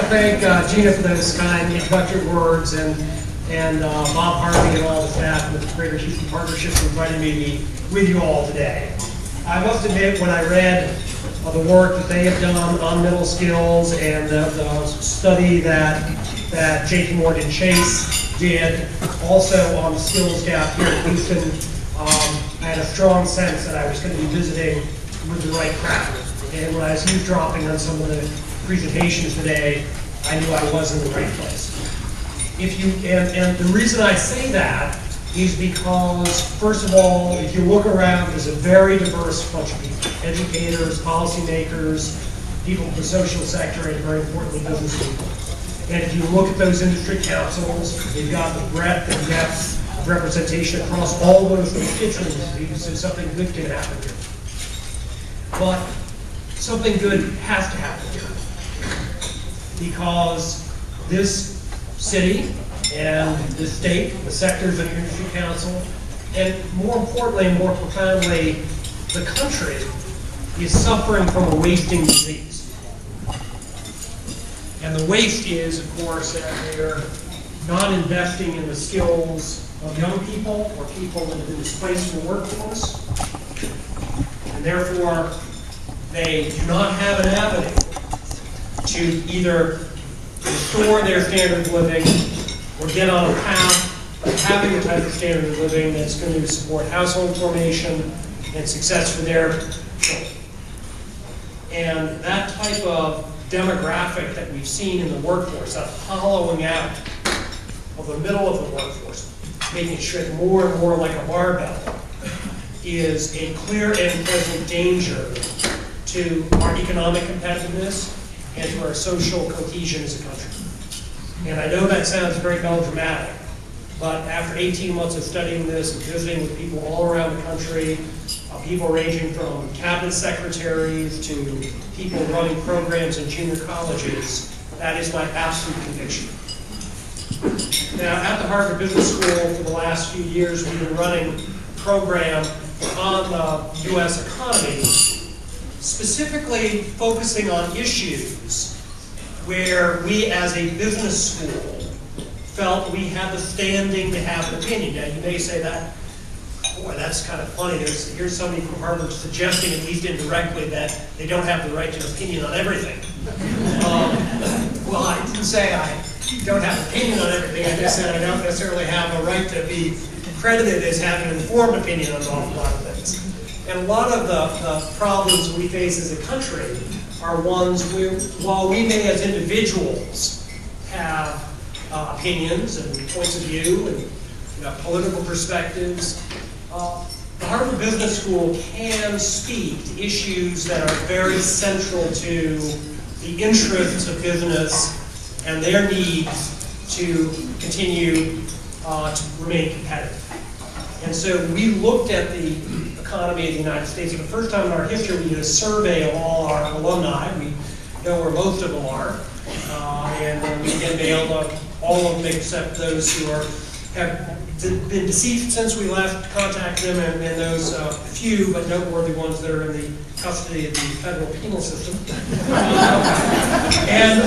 thank Gina for those kind introductory words, and Bob Harvey and all the staff of the Greater Houston Partnership for inviting me to be with you all today. I must admit, when I read the work that they have done on mental skills and the study that J.P. Morgan Chase did, also on the skills gap here in Houston, I had a strong sense that I was going to be visiting with the right crowd. And when I was eavesdropping on some of the presentations today, I knew I was in the right place. And the reason I say that is because, first of all, if you look around, there's a very diverse bunch of people. Educators, policymakers, people from the social sector, and very importantly, business people. And if you look at those industry councils, they've got the breadth and depth of representation across all those constituencies, so something good can happen here. But something good has to happen here, because this city and the state, the sectors of the industry council, and more importantly and more profoundly, the country is suffering from a wasting disease. And the waste is, of course, that they're not investing in the skills of young people or people that have been displaced from the workforce, and therefore they do not have an avenue to either restore their standard of living or get on a path of having the type of standard of living that's going to support household formation and success for their children. And that type of demographic that we've seen in the workforce, that hollowing out of the middle of the workforce, making it shrink more and more like a barbell, is a clear and present danger to our economic competitiveness and to our social cohesion as a country. And I know that sounds very melodramatic, but after 18 months of studying this and visiting with people all around the country, people ranging from cabinet secretaries to people running programs in junior colleges, that is my absolute conviction. Now, at the Harvard Business School for the last few years, we've been running a program on the U.S. economy, specifically focusing on issues where we as a business school felt we had the standing to have an opinion. Now, you may say that, boy, that's kind of funny. Here's somebody from Harvard suggesting, at least indirectly, that they don't have the right to an opinion on everything. Well, I didn't say I don't have an opinion on everything. I just said I don't necessarily have a right to be credited as having an informed opinion on an awful lot of things. And a lot of the problems we face as a country are ones where, while we may as individuals have opinions and points of view and political perspectives, the Harvard Business School can speak to issues that are very central to the interests of business and their needs to continue to remain competitive. And so we looked at the economy of the United States. For the first time in our history, we did a survey of all our alumni. We know where most of them are. And we unveiled all of them except those who have been deceased since we last contacted them, and those few but noteworthy ones that are in the custody of the federal penal system. And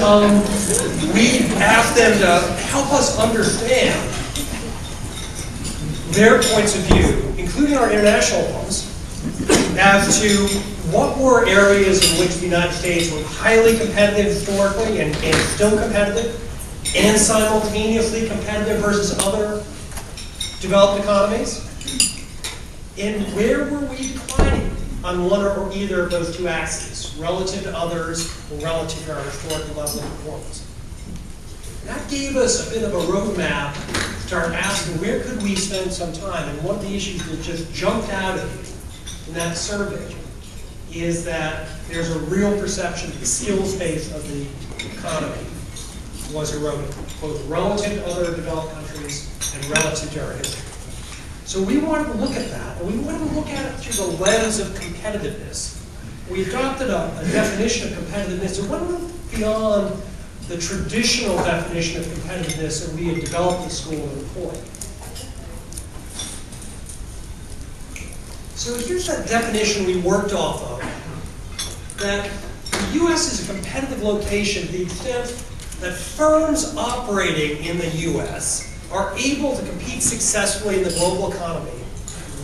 we asked them to help us understand their points of view, including our international ones, as to what were areas in which the United States was highly competitive historically and still competitive, and simultaneously competitive versus other developed economies, and where were we declining on one or either of those two axes, relative to others or relative to our historical level of performance. That gave us a bit of a roadmap to start asking where could we spend some time, and one of the issues that just jumped out at me in that survey is that there's a real perception that the skills base of the economy was eroding, both relative to other developed countries and relative to our history. So we wanted to look at that, and we wanted to look at it through the lens of competitiveness. We adopted a definition of competitiveness that went beyond the traditional definition of competitiveness that we had developed in school and employed. So here's that definition we worked off of, that the U.S. is a competitive location to the extent that firms operating in the US are able to compete successfully in the global economy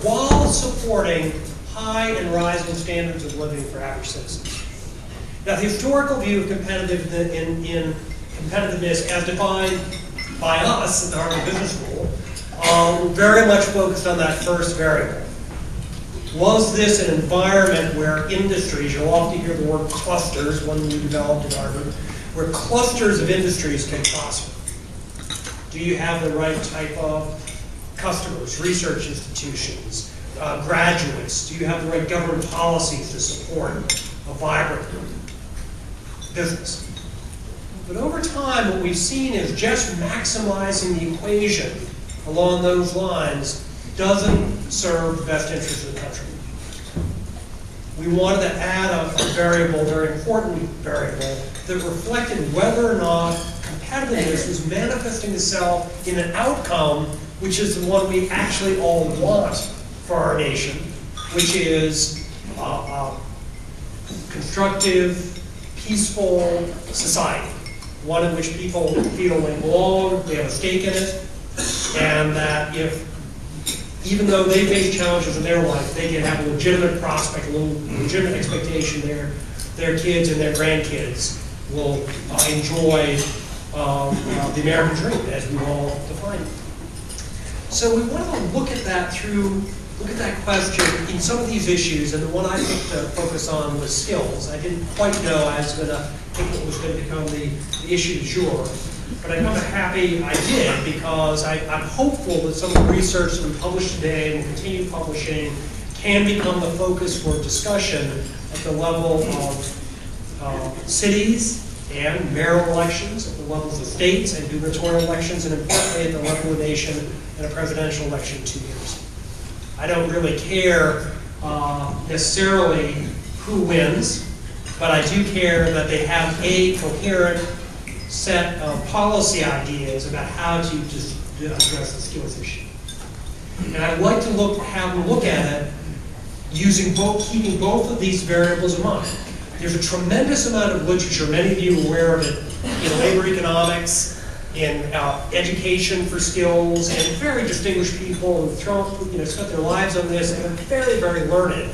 while supporting high and rising standards of living for average citizens. Now, the historical view of competitiveness in competitiveness as defined by us in the Harvard Business School very much focused on that first variable. Was this an environment where industries, you'll often hear the word clusters, one we developed at Harvard, where clusters of industries can prosper? Do you have the right type of customers, research institutions, graduates? Do you have the right government policies to support a vibrant business? But over time, what we've seen is just maximizing the equation along those lines doesn't serve the best interest of the country. We wanted to add a variable, very important variable, that reflected whether or not competitiveness was manifesting itself in an outcome which is the one we actually all want for our nation, which is constructive, peaceful society. One in which people feel they belong, they have a stake in it, and that even though they face challenges in their life, they can have a legitimate prospect, a legitimate expectation their kids and their grandkids will enjoy the American dream as we all define it. So we want to look at that question in some of these issues, and the one I picked to focus on was skills. I didn't quite know I was going to think what was going to become the issue du jour, but I'm kind of happy I did, because I'm hopeful that some of the research that we published today and will continue publishing can become the focus for discussion at the level of cities and mayoral elections, at the levels of states and gubernatorial elections, and importantly at the level of the nation in a presidential election in 2 years. I don't really care necessarily who wins, but I do care that they have a coherent set of policy ideas about how to just address the skills issue. And I'd like to have them look at it using keeping both of these variables in mind. There's a tremendous amount of literature, many of you are aware of it, in labor economics, in education for skills, and very distinguished people who've spent their lives on this and are very, very learned.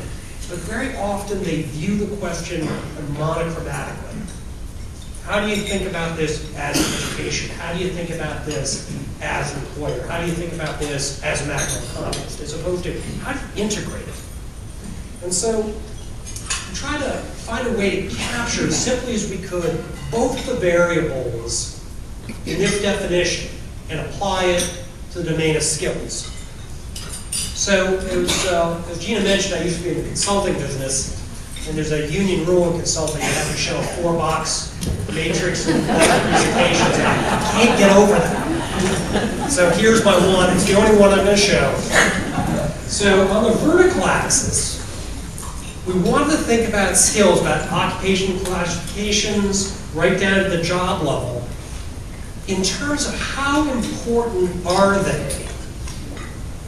But very often they view the question monochromatically. How do you think about this as education? How do you think about this as an employer? How do you think about this as a macroeconomist? As opposed to how do you integrate it? And so we try to find a way to capture, as simply as we could, both the variables in this definition and apply it to the domain of skills. So as Gina mentioned, I used to be in the consulting business, and there's a union rule in consulting. You have to show a 4-box matrix in presentations, and I can't get over that. So here's my one. It's the only one I'm going to show. So on the vertical axis, we wanted to think about skills, about occupation classifications, right down to the job level, in terms of how important are they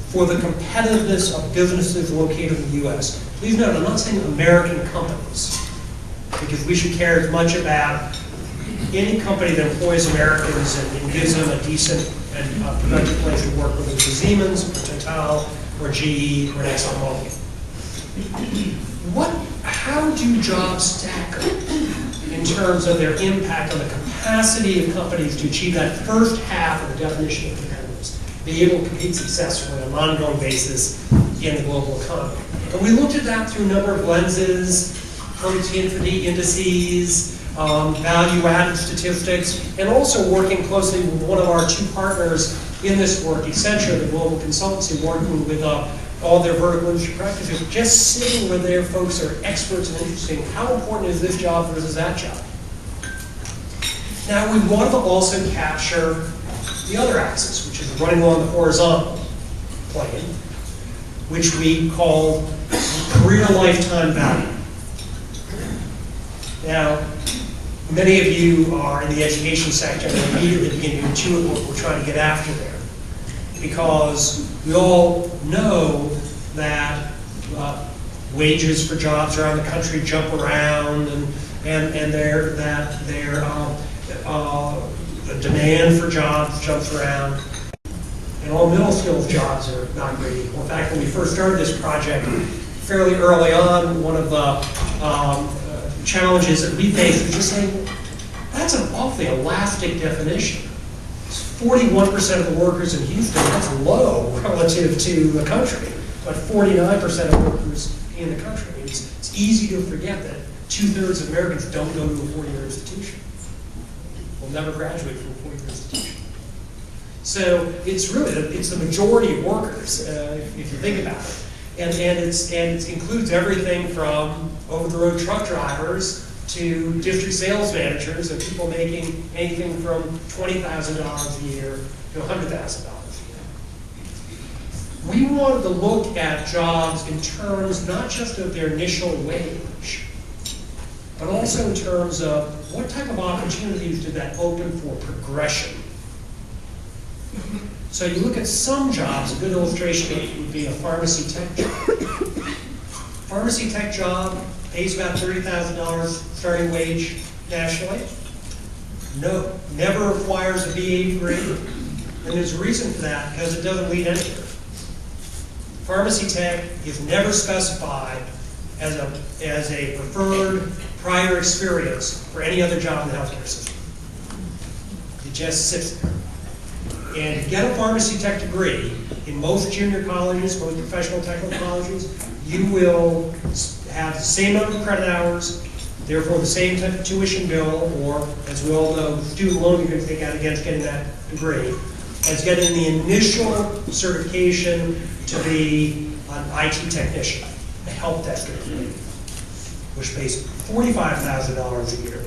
for the competitiveness of businesses located in the U.S. Please note, I'm not saying American companies, because we should care as much about any company that employs Americans and gives them a decent and productive place to work, whether it's Siemens, or Total, or GE, or ExxonMobil. How do jobs stack up in terms of their impact on the capacity of companies to achieve that first half of the definition of competitiveness, be able to compete successfully on an ongoing basis in the global economy? And we looked at that through a number of lenses: productivity indices, value-added statistics, and also working closely with one of our 2 partners in this work, Accenture, the global consultancy, working with all their vertical industry practices, just sitting where their folks are experts and interesting. How important is this job versus that job? Now, we wanted to also capture the other axis, which is running along the horizontal plane, which we call career lifetime value. Now, many of you are in the education sector and immediately begin to intuit what we're trying to get after there. Because we all know that wages for jobs around the country jump around, and demand for jobs jumps around, and all middle skills jobs are not great equal. In fact, when we first started this project, fairly early on, one of the challenges that we faced was just saying, that's an awfully elastic definition. 41% of the workers in Houston, that's low relative to the country, but 49% of workers in the country. It's easy to forget that 2/3 of Americans don't go to a four-year institution. Will never graduate from a four-year institution. So it's really, it's the majority of workers, if you think about it. And it includes everything from over-the-road truck drivers to district sales managers and people making anything from $20,000 a year to $100,000 a year. We wanted to look at jobs in terms not just of their initial wage, but also in terms of what type of opportunities did that open for progression. So you look at some jobs, a good illustration would be a pharmacy tech job. Pharmacy tech job pays about $30,000 starting wage nationally. No, never requires a BA degree. And there's a reason for that, because it doesn't lead anywhere. Pharmacy tech is never specified as a preferred prior experience for any other job in the healthcare system. It just sits there. And to get a pharmacy tech degree, in most junior colleges, most professional technical colleges, you will have the same number of credit hours, therefore the same type of tuition bill, or as we all know, student loan you're going to take out against getting that degree, as getting the initial certification to be an IT technician, a help desk employee, which pays $45,000 a year,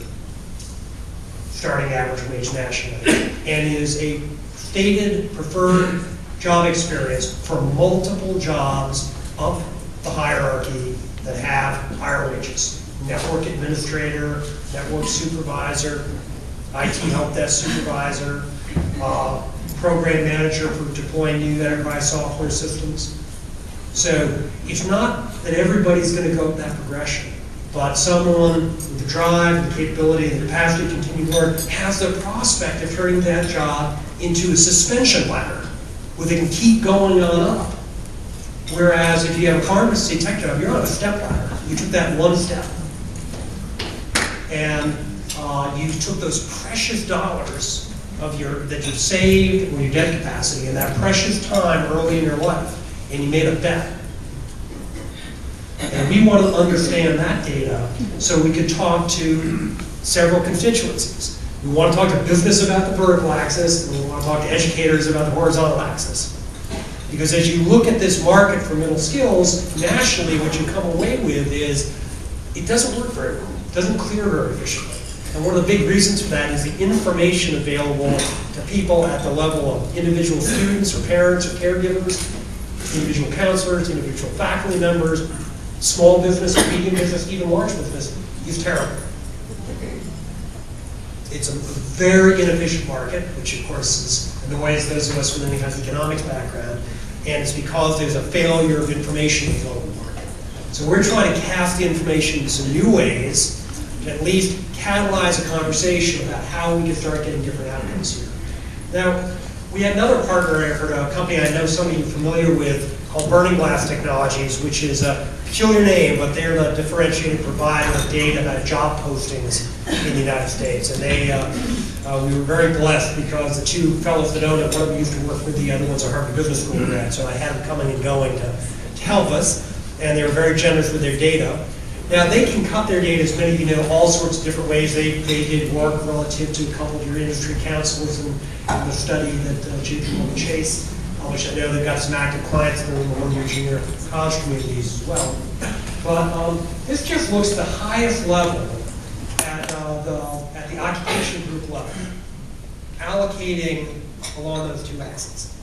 starting average wage nationally, and is a stated preferred job experience for multiple jobs up the hierarchy that have higher wages. Network administrator, network supervisor, IT help desk supervisor, program manager for deploying new enterprise software systems. So it's not that everybody's going to go up that progression, but someone with the drive, the capability, and the capacity to continue to learn has the prospect of turning that job into a suspension ladder where they can keep going on up. Whereas if you have a pharmacy tech job, you're on a step ladder. You took that one step. And you took those precious dollars of that you've saved or your debt capacity and that precious time early in your life, and you made a bet. And we want to understand that data so we could talk to several constituencies. We want to talk to business about the vertical axis, and we want to talk to educators about the horizontal axis. Because as you look at this market for middle skills, nationally what you come away with is it doesn't work very well. It doesn't clear very efficiently. And one of the big reasons for that is the information available to people at the level of individual students or parents or caregivers, individual counselors, individual faculty members, small business, medium business, even large business, is terrible. It's a very inefficient market, which of course annoys those of us with any kind of economics background, and it's because there's a failure of information flow in the market. So we're trying to cast the information in some new ways to at least catalyze a conversation about how we can start getting different outcomes here. Now, we had another partner effort, a company I know some of you are familiar with, called Burning Glass Technologies, which is a peculiar name, but they're the differentiated provider of data about job postings in the United States. And we were very blessed because the two fellows that own it, one of them used to work with the other one's a Harvard Business School grad, so I had them coming and going to help us, and they were very generous with their data. Now, they can cut their data, as many of you know, all sorts of different ways. They did work relative to a couple of your industry councils and the study that JP Morgan Chase published. I know they've got some active clients that are in the one-year junior college communities as well. But this just looks at the highest level at the occupation group level, allocating along those two axes.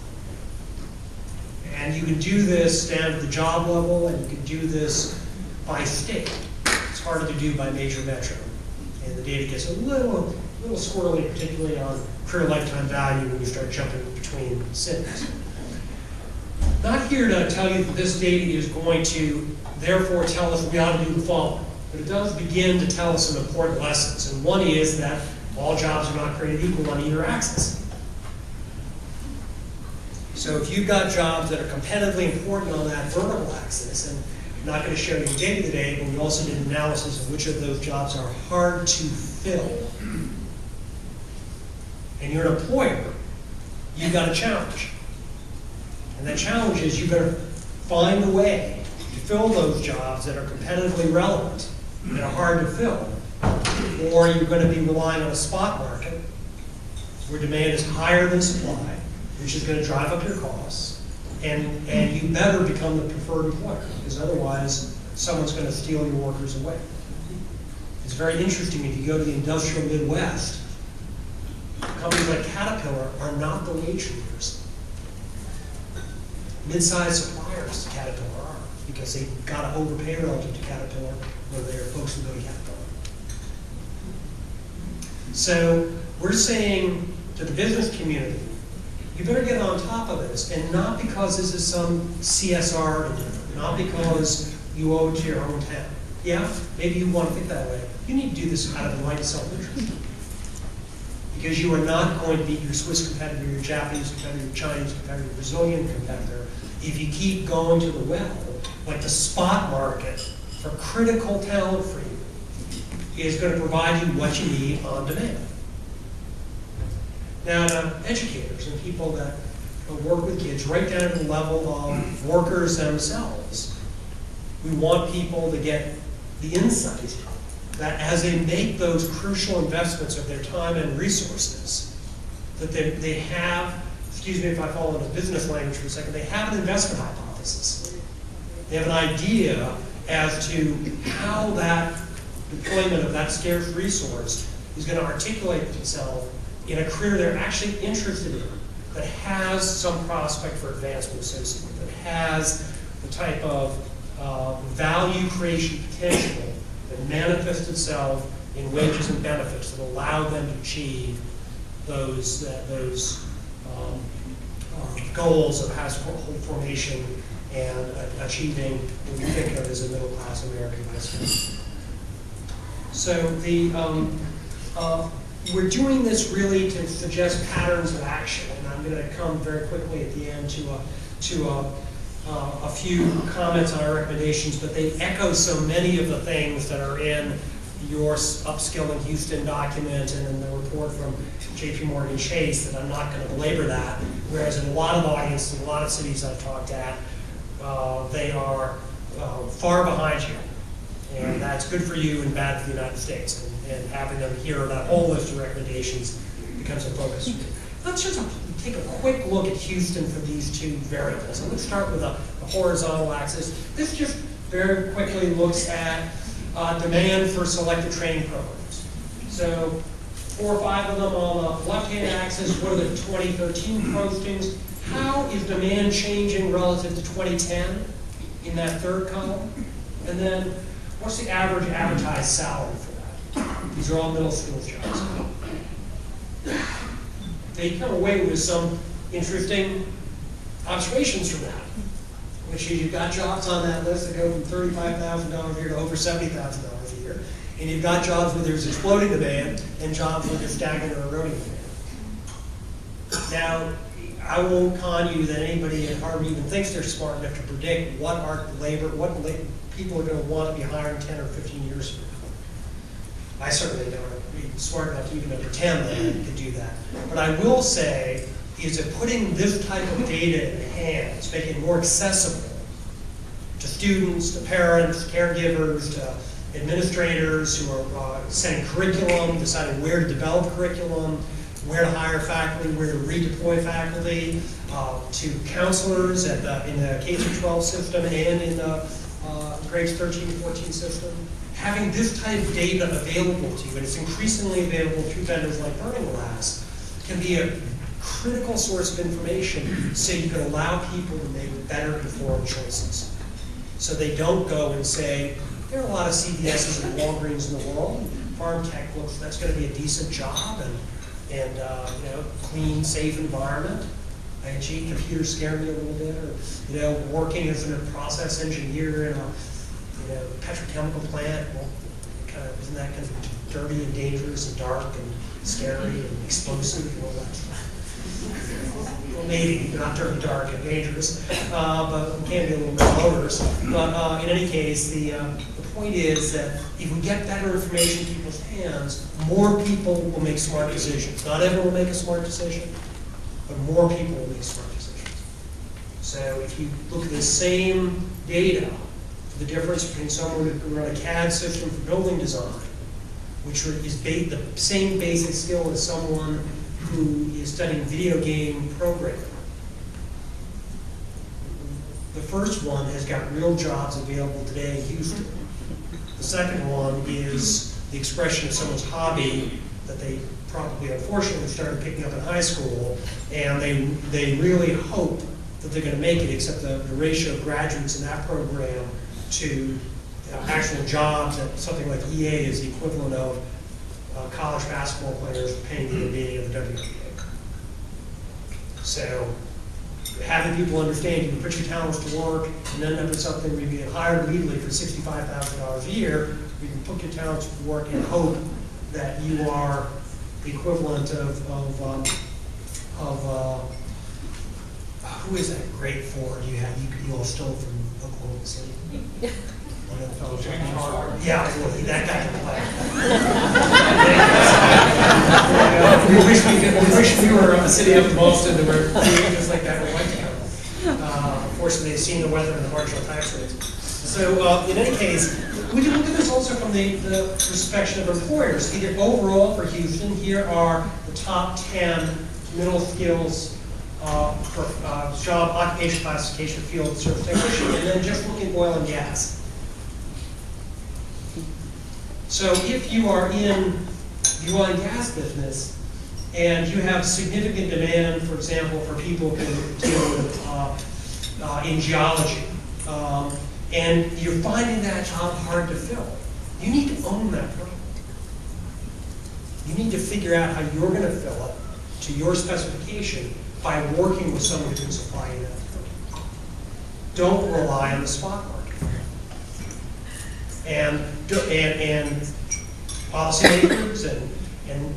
And you can do this down to the job level, and you can do this by state. It's harder to do by major metro. And the data gets a little squirrely, particularly on career lifetime value when you start jumping between cities. Not here to tell you that this data is going to therefore tell us we ought to do the following, but it does begin to tell us some important lessons. And one is that All jobs are not created equal on either axis. So if you've got jobs that are competitively important on that vertical axis, and I'm not going to show you data today, but we also did an analysis of which of those jobs are hard to fill, and you're an employer, you've got a challenge. And that challenge is you've got to find a way to fill those jobs that are competitively relevant, that are hard to fill, or you're going to be relying on a spot market where demand is higher than supply, which is going to drive up your costs, and you better become the preferred employer, because otherwise someone's going to steal your workers away. It's very interesting, if you go to the industrial Midwest, companies like Caterpillar are not the wage leaders. Mid-sized suppliers to Caterpillar are, because they've got to overpay relative to Caterpillar, or they're folks who go to Caterpillar. So we're saying to the business community, you better get on top of this, and not because this is some CSR to do, not because you owe it to your hometown. Yeah, maybe you want to think that way. You need to do this out of the light of self-interest. Because you are not going to beat your Swiss competitor, your Japanese competitor, your Chinese competitor, your Brazilian competitor, if you keep going to the well, like the spot market for critical talent for you is going to provide you what you need on demand. Now, educators and people that work with kids right down to the level of workers themselves, we want people to get the insight that as they make those crucial investments of their time and resources, that they have, excuse me if I fall into business language for a second, they have an investment hypothesis. They have an idea as to how that deployment of that scarce resource is going to articulate itself in a career they're actually interested in, that has some prospect for advancement associated with it, has the type of value creation potential that manifests itself in wages and benefits that allow them to achieve those goals of household formation and achieving what we think of as a middle-class American lifestyle. So we're doing this really to suggest patterns of action, and I'm going to come very quickly at the end to a few comments on our recommendations, but they echo so many of the things that are in your Upskilling Houston document and in the report from JP Morgan Chase that I'm not going to belabor that, whereas in a lot of audiences, in a lot of cities I've talked at, they are far behind you. And that's good for you and bad for the United States. And having them hear that whole list of recommendations becomes a focus for you. Let's just take a quick look at Houston for these two variables. And let's start with the horizontal axis. This just very quickly looks at demand for selected training programs. So 4 or 5 of them on the left-hand axis. What are the 2013 postings? How is demand changing relative to 2010 in that third column? And then what's the average advertised salary for that? These are all middle skills jobs. They come away with some interesting observations from that, which is you've got jobs on that list that go from $35,000 a year to over $70,000 a year, and you've got jobs where there's exploding demand and jobs where there's stagnant or eroding demand. Now, I won't con you that anybody at Harvard even thinks they're smart enough to predict what people are going to want to be hiring 10 or 15 years from now. I certainly don't be smart enough to even pretend that I could do that. But I will say is that putting this type of data in hands, making it more accessible to students, to parents, caregivers, to administrators who are setting curriculum, deciding where to develop curriculum, where to hire faculty, where to redeploy faculty, to counselors in the K-12 system and in the grades 13 and 14 system. Having this type of data available to you, and it's increasingly available through vendors like Burning Glass, can be a critical source of information so you can allow people to make better informed choices. So they don't go and say, there are a lot of CVS's and Walgreens in the world. Farm tech looks, that's going to be a decent job and clean, safe environment. And gee, computers scare me a little bit. Or working as a process engineer in a petrochemical plant. Well, isn't that kind of dirty and dangerous and dark and scary and explosive and all that stuff. Well, maybe not dirty, dark, and dangerous, but it can be a little bit odorous. But in any case, the point is that if we get better information in people's hands, more people will make smart decisions. Not everyone will make a smart decision, but more people will make smart decisions. So if you look at the same data, the difference between someone who can run a CAD system for building design, which is the same basic skill as someone who is studying video game programming. The first one has got real jobs available today in Houston. The second one is the expression of someone's hobby that they probably unfortunately started picking up in high school, and they really hope that they're going to make it, except the ratio of graduates in that program to actual jobs at something like EA is the equivalent of college basketball players paying the NBA or the WNBA. So having people understand you can put your talents to work and end up with something where you get hired immediately for $65,000 a year. You can put your talents to work and hope that you are the equivalent of who is that great for? You all stole from Oklahoma City. One of the fellows. Yeah, that guy can play. We wish we were a city up in Boston that were just like that would like to come. Unfortunately, they've seen the weather and the marginal tax rates. So in any case, we can look at this also from the perspective of employers. Either overall for Houston, here are the top 10 middle skills for job occupation classification field service technician, and then just looking at oil and gas. So if you are in the oil and gas business and you have significant demand, for example, for people who deal with in geology, and you're finding that job hard to fill, you need to own that problem. You need to figure out how you're going to fill it to your specification by working with someone who can supply you that fill. Don't rely on the spot market. And policymakers and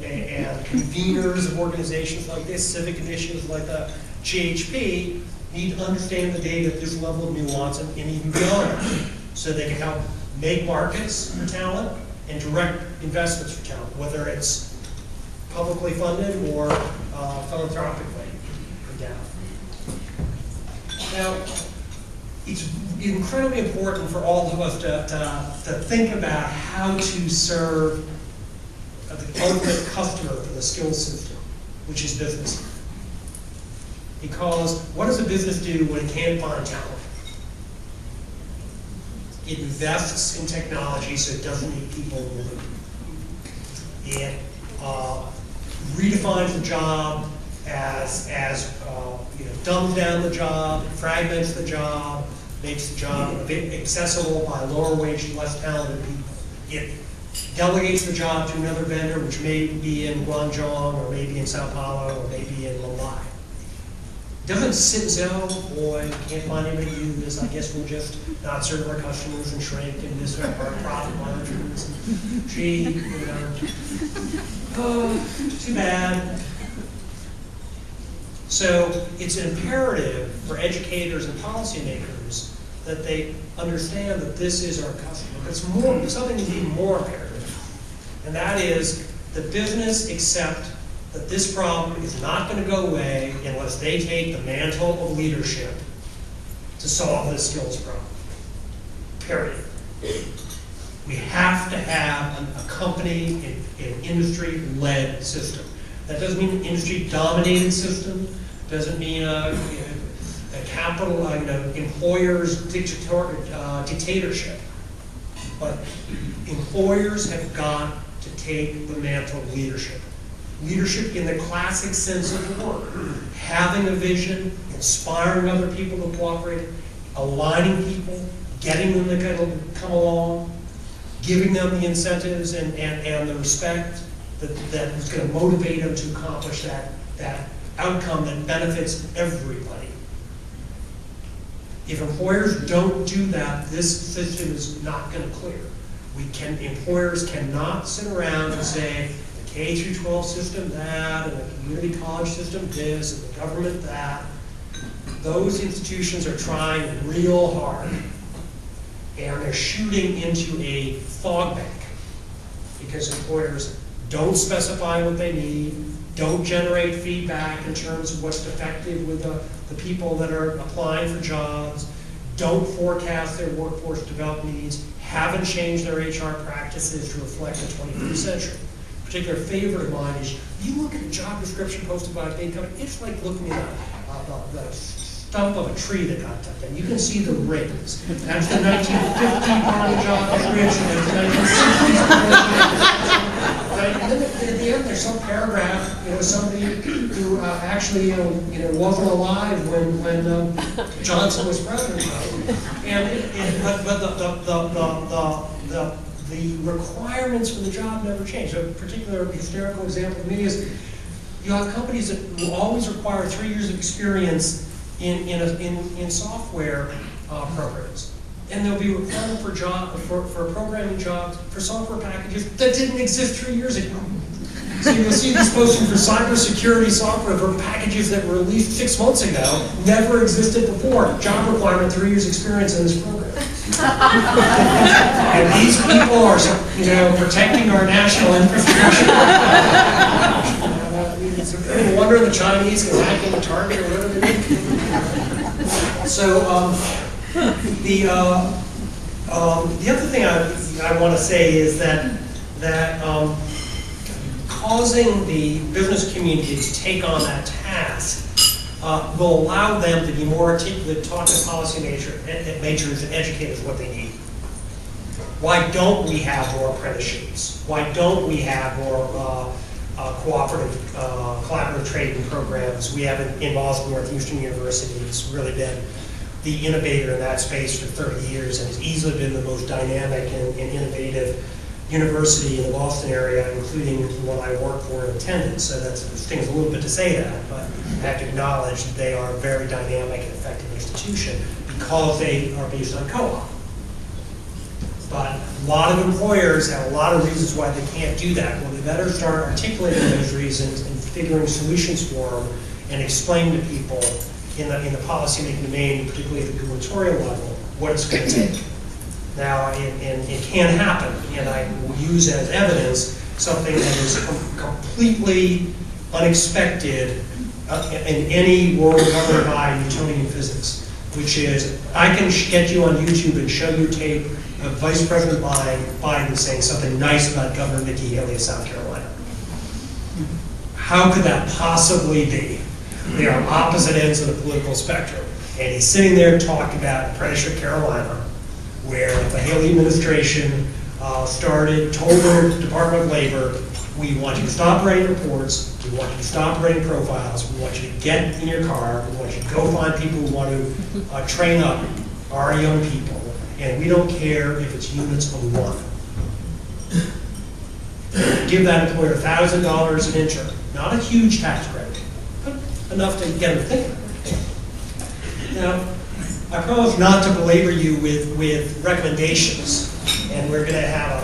conveners of organizations like this, civic initiatives like the GHP, need to understand the data at this level of nuance and even beyond that, so they can help make markets for talent and direct investments for talent, whether it's publicly funded or philanthropically endowed. Now, it's incredibly important for all of us to think about how to serve the ultimate customer for the skills system, which is business. Because what does a business do when it can't find talent? It invests in technology so it doesn't need people in the loop. It redefines the job as dumbs down the job, fragments the job, makes the job a bit accessible by lower wage, less talented people. It delegates the job to another vendor, which may be in Guangzhou, or maybe in Sao Paulo, or maybe in Mumbai. Doesn't sit and say, oh boy, can't find anybody to do this, I guess we'll just not serve our customers and shrink and miss our profit margins. Gee, oh, too bad. So it's imperative for educators and policymakers that they understand that this is our customer. It's something that's even more imperative, and that is the business accept that this problem is not going to go away unless they take the mantle of leadership to solve this skills problem. Period. We have to have a company, an industry-led system. That doesn't mean an industry-dominated system. Doesn't mean a capital, employers' dictatorship. But employers have got to take the mantle of leadership. Leadership in the classic sense of the word. Having a vision, inspiring other people to cooperate, aligning people, getting them to come along, giving them the incentives and the respect that is going to motivate them to accomplish that outcome that benefits everybody. If employers don't do that, this system is not going to clear. Employers cannot sit around and say, the K through 12 system that, and the community college system this, and the government that. Those institutions are trying real hard, and they're shooting into a fog bank because employers don't specify what they need, don't generate feedback in terms of what's effective with the people that are applying for jobs, don't forecast their workforce development needs, haven't changed their HR practices to reflect the 21st century. A particular favorite of mine is, you look at a job description posted by a big company, it's like looking at the stump of a tree that got tucked in. You can see the rings. That's the 1950 part of the job description, that's the 1960s. And then at the end, there's some paragraph, somebody who actually, wasn't alive when Johnson was president. But the requirements for the job never change. A particular hysterical example to me is, you have companies that will always require 3 years of experience in software programs. And there'll be a requirement for programming jobs for software packages that didn't exist 3 years ago. So you'll see these posting for cybersecurity software for packages that were released 6 months ago, never existed before. Job requirement, 3 years experience in this program. And these people are, protecting our national infrastructure. It's no wonder the Chinese can hack into Target or whatever they do. So, the other thing I want to say is that causing the business community to take on that task will allow them to be more articulate, talk to policymakers and educators what they need. Why don't we have more apprenticeships? Why don't we have more collaborative training programs? We have in Boston, Northeastern University, it's really been the innovator in that space for 30 years and has easily been the most dynamic and innovative university in the Boston area, including what I work for in attendance. So that stings a little bit to say that, but I have to acknowledge that they are a very dynamic and effective institution because they are based on co-op. But a lot of employers have a lot of reasons why they can't do that. Well, they better start articulating those reasons and figuring solutions for them and explain to people in the policy-making domain, particularly at the gubernatorial level, what it's going to take. Now, it can happen, and I will use as evidence something that is completely unexpected in any world covered by Newtonian physics, which is I can get you on YouTube and show you tape of Vice President Biden saying something nice about Governor Nikki Haley of South Carolina. How could that possibly be? They are opposite ends of the political spectrum. And he's sitting there talking about Apprenticeship Carolina, where the Haley administration told the Department of Labor, we want you to stop writing reports, we want you to stop writing profiles, we want you to get in your car, we want you to go find people who want to train up our young people, and we don't care if it's units of one. Give that employer $1,000 an intern, not a huge tax credit, but enough to get them thinking. Now, I promise not to belabor you with recommendations, and we're going to have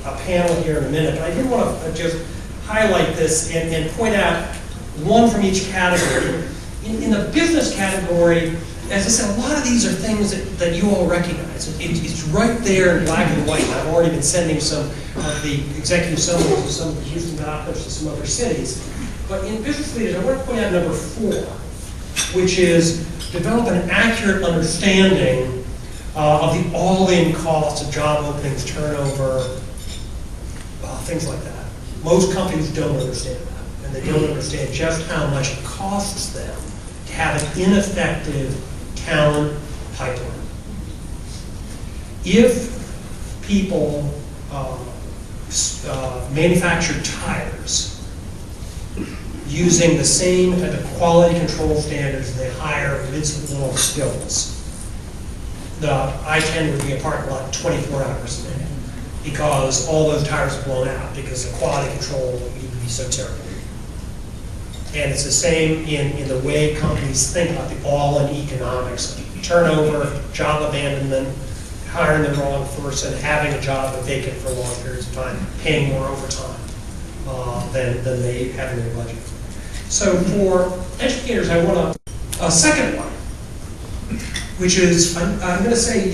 a panel here in a minute, but I did want to just highlight this and point out one from each category. In the business category, as I said, a lot of these are things that you all recognize. It's right there in black and white. I've already been sending some of the executive summaries to some of the Houston doctors to some other cities. But in business leaders, I want to point out number 4, which is develop an accurate understanding of the all-in costs of job openings, turnover, things like that. Most companies don't understand that, and they don't understand just how much it costs them to have an ineffective talent pipeline. If people manufacture tires using the same type of quality control standards they hire incidental skills, the I-10 would be a parking lot 24 hours a day because all those tires are blown out because the quality control would be so terrible. And it's the same in the way companies think about the all-in economics, turnover, job abandonment, hiring the wrong person, having a job vacant for long periods of time, paying more overtime than they have in their budget. So for educators, I want a second one, which is, I'm going to say,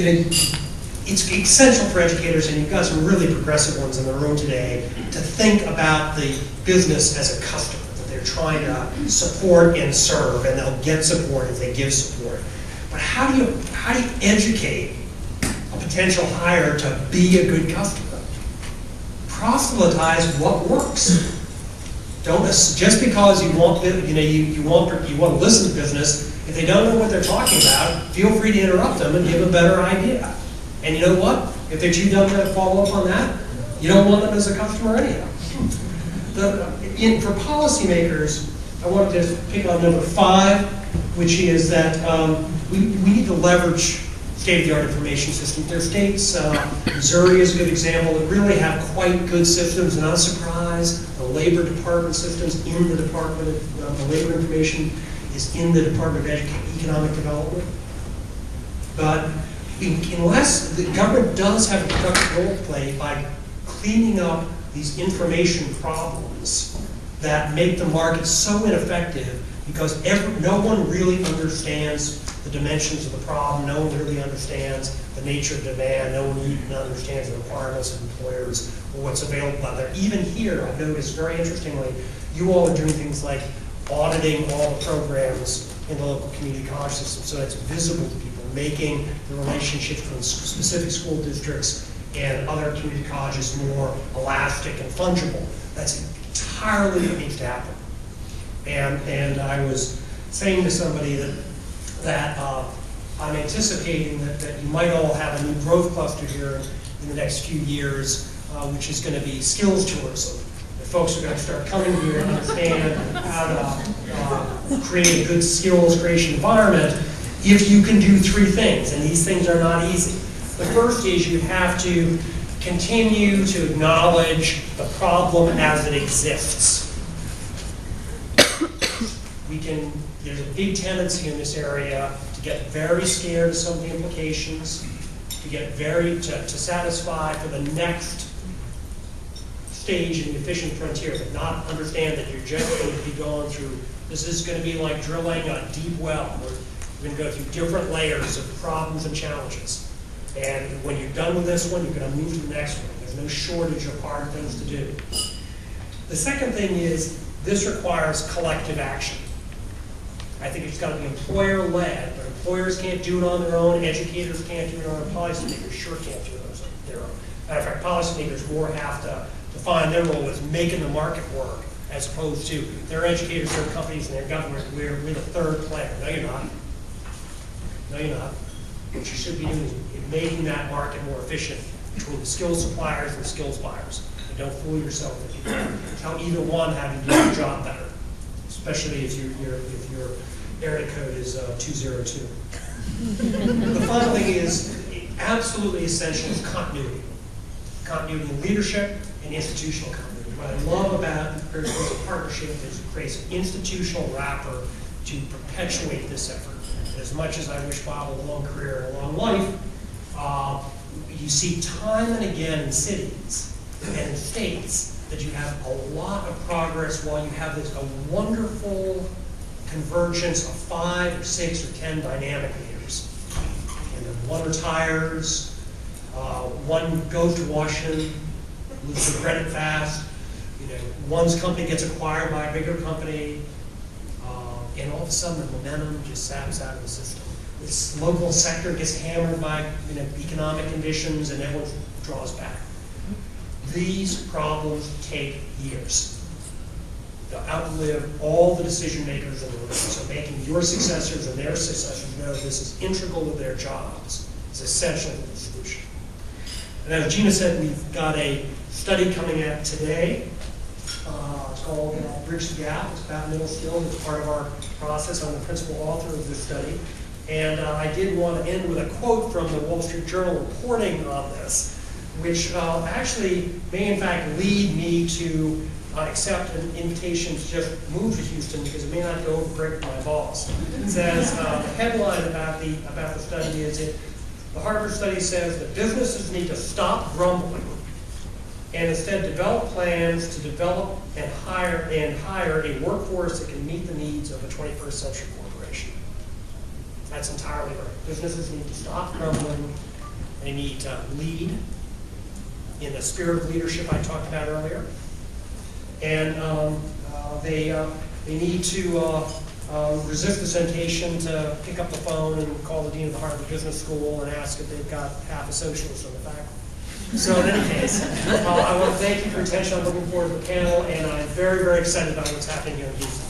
it's essential for educators, and you've got some really progressive ones in the room today, to think about the business as a customer that they're trying to support and serve, and they'll get support if they give support. But how do you educate a potential hire to be a good customer? Proselytize what works. Don't just because you want to listen to business. If they don't know what they're talking about, feel free to interrupt them and give a better idea. And you know what? If they're too dumb to follow up on that, you don't want them as a customer anyhow. For policymakers, I wanted to pick on number 5, which is that we need to leverage state-of-the-art information systems. There are states, Missouri is a good example, that really have quite good systems. Not a surprise, the Labor Department systems in the Department of the Labor Information is in the Department of Economic Development. But unless the government does have a productive role to play by cleaning up these information problems that make the market so ineffective, because no one really understands the dimensions of the problem, no one really understands the nature of demand, no one even understands the requirements of employers or what's available out there. Even here, I've noticed very interestingly, you all are doing things like auditing all the programs in the local community college system so that's visible to people, making the relationship between specific school districts and other community colleges more elastic and fungible. That's entirely what needs to happen. And I was saying to somebody that I'm anticipating that you might all have a new growth cluster here in the next few years, which is going to be skills tourism. The folks are going to start coming here and understand how to create a good skills creation environment if you can do 3 things, and these things are not easy. The first is you have to continue to acknowledge the problem as it exists. There's a big tendency in this area to get very scared of some of the implications, to satisfy for the next stage in the efficient frontier, but not understand that you're just going to be going through, this is going to be like drilling a deep well, where you're going to go through different layers of problems and challenges. And when you're done with this one, you're going to move to the next one. There's no shortage of hard things to do. The second thing is, this requires collective action. I think it's got to be employer-led, but employers can't do it on their own, educators can't do it on their own, policymakers sure can't do it on their own. Matter of fact, policymakers more have to define their role as making the market work, as opposed to their educators, their companies, and their government, we're the third player. No, you're not. No, you're not. What you should be doing is making that market more efficient between the skills suppliers and the skills buyers. And don't fool yourself if you tell either one how to do your job better, especially if your area code is 202. The final thing is absolutely essential is continuity. Continuity in leadership and institutional continuity. What I love about there's a partnership is it creates an institutional wrapper to perpetuate this effort. And as much as I wish Bob a long career and a long life, you see time and again in cities and in states that you have a lot of progress while you have this a wonderful convergence of 5 or 6 or 10 dynamic leaders. And then one retires, one goes to Washington, loses credit fast, one's company gets acquired by a bigger company, and all of a sudden the momentum just saps out of the system. This local sector gets hammered by economic conditions and everyone draws back. These problems take years. They'll outlive all the decision makers in the room. So making your successors and their successors know this is integral to their jobs is essential to the solution. And as Gina said, we've got a study coming out today. It's called Bridge the Gap. It's about middle skills. It's part of our process. I'm the principal author of this study. And I did want to end with a quote from the Wall Street Journal reporting on this, which actually may in fact lead me to accept an invitation to just move to Houston because it may not go over great with my boss. It says the headline about the study is The Harvard study says that businesses need to stop grumbling and instead develop plans to develop and hire a workforce that can meet the needs of a 21st century corporation. That's entirely right. Businesses need to stop grumbling. They need to lead in the spirit of leadership I talked about earlier. And they need to resist the temptation to pick up the phone and call the dean of the Harvard Business School and ask if they've got half a socialist on the faculty. So in any case, I want to thank you for your attention. I'm looking forward to the panel, and I'm very, very excited about what's happening here in Houston.